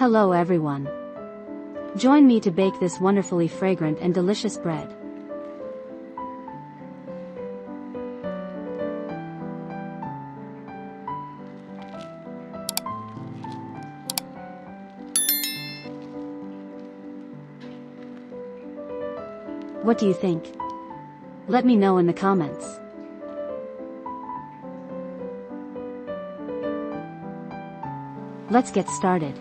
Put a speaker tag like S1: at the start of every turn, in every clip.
S1: Hello everyone. Join me to bake this wonderfully fragrant and delicious bread. What do you think? Let me know in the comments. Let's get started.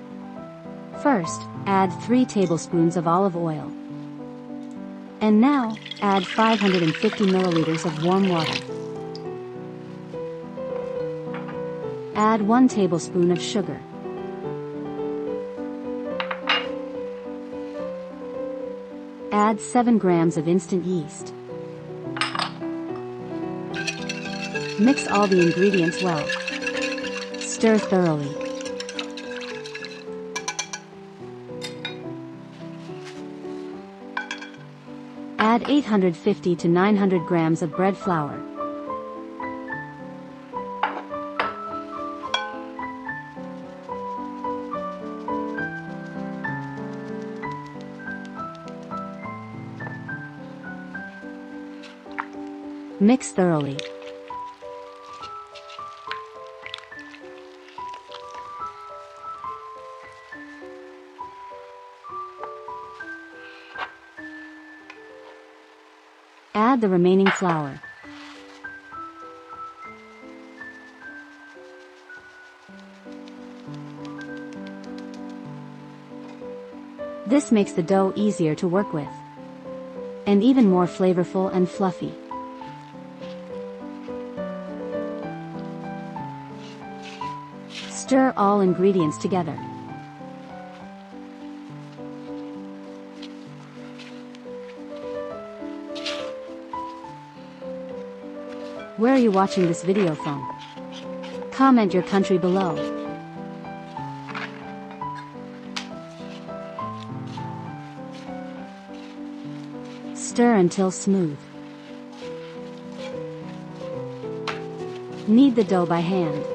S1: First, add 3 tablespoons of olive oil. And now, add 550 milliliters of warm water. Add 1 tablespoon of sugar. Add 7 grams of instant yeast. Mix all the ingredients well. Stir thoroughly. Add 850 to 900 grams of bread flour. Mix thoroughly. Add the remaining flour. This makes the dough easier to work with, and even more flavorful and fluffy. Stir all ingredients together. Where are you watching this video from? Comment your country below. Stir until smooth. Knead the dough by hand.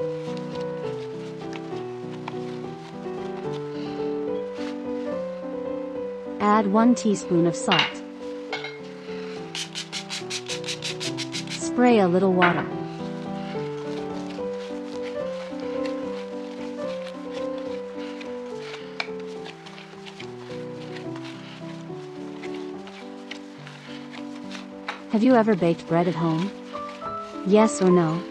S1: Add 1 teaspoon of salt. Spray a little water. Have you ever baked bread at home? Yes or no?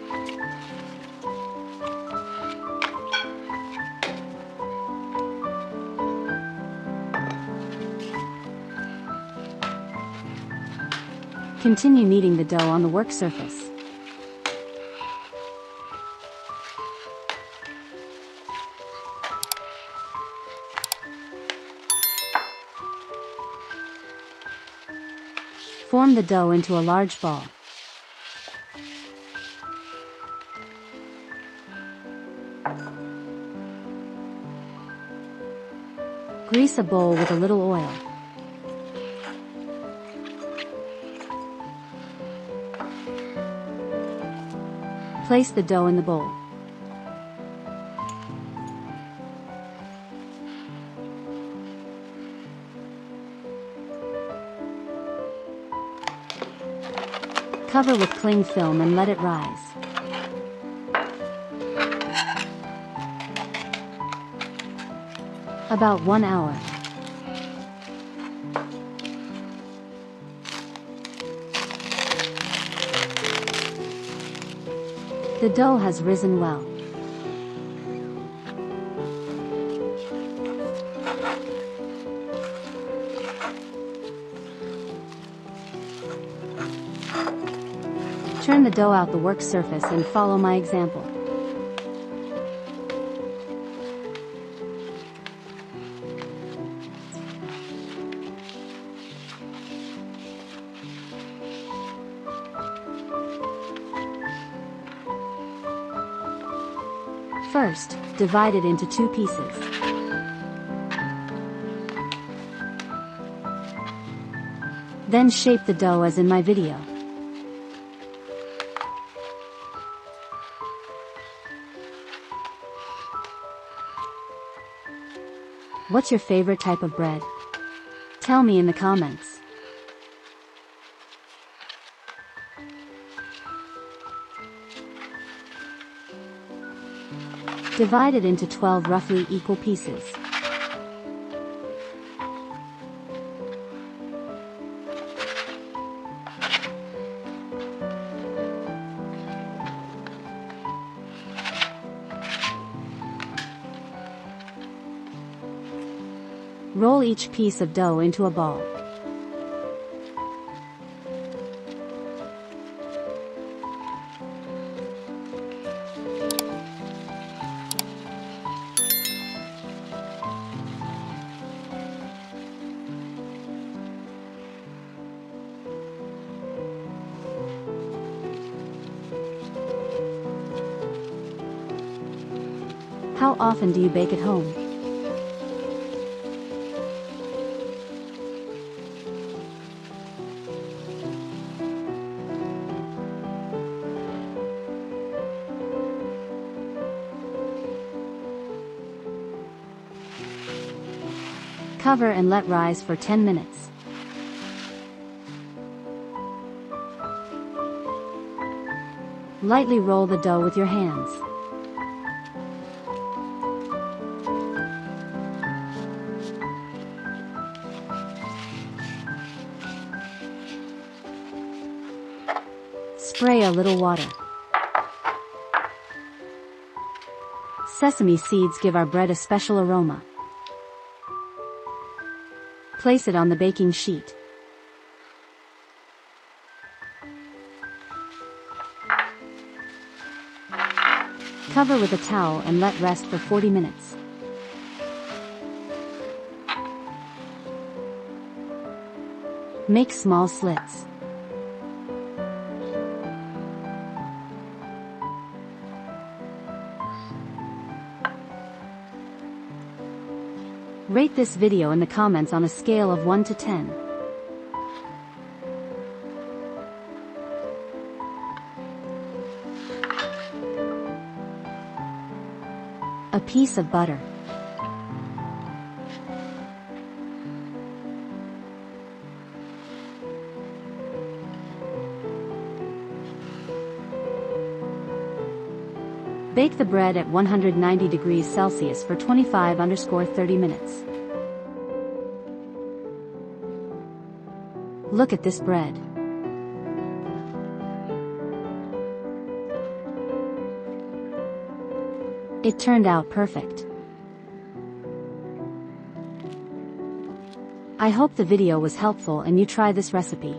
S1: Continue kneading the dough on the work surface. Form the dough into a large ball. Grease a bowl with a little oil. Place the dough in the bowl. Cover with cling film and let it rise. About 1 hour. The dough has risen well. Turn the dough out the work surface and follow my example. First, divide it into 2 pieces. Then shape the dough as in my video. What's your favorite type of bread? Tell me in the comments. Divide it into 12 roughly equal pieces. Roll each piece of dough into a ball. How often do you bake at home? Cover and let rise for 10 minutes. Lightly roll the dough with your hands. Spray a little water. Sesame seeds give our bread a special aroma. Place it on the baking sheet. Cover with a towel and let rest for 40 minutes. Make small slits. Rate this video in the comments on a scale of 1 to 10. A piece of butter. Bake the bread at 190 degrees Celsius for 25-30 minutes. Look at this bread. It turned out perfect. I hope the video was helpful and you try this recipe.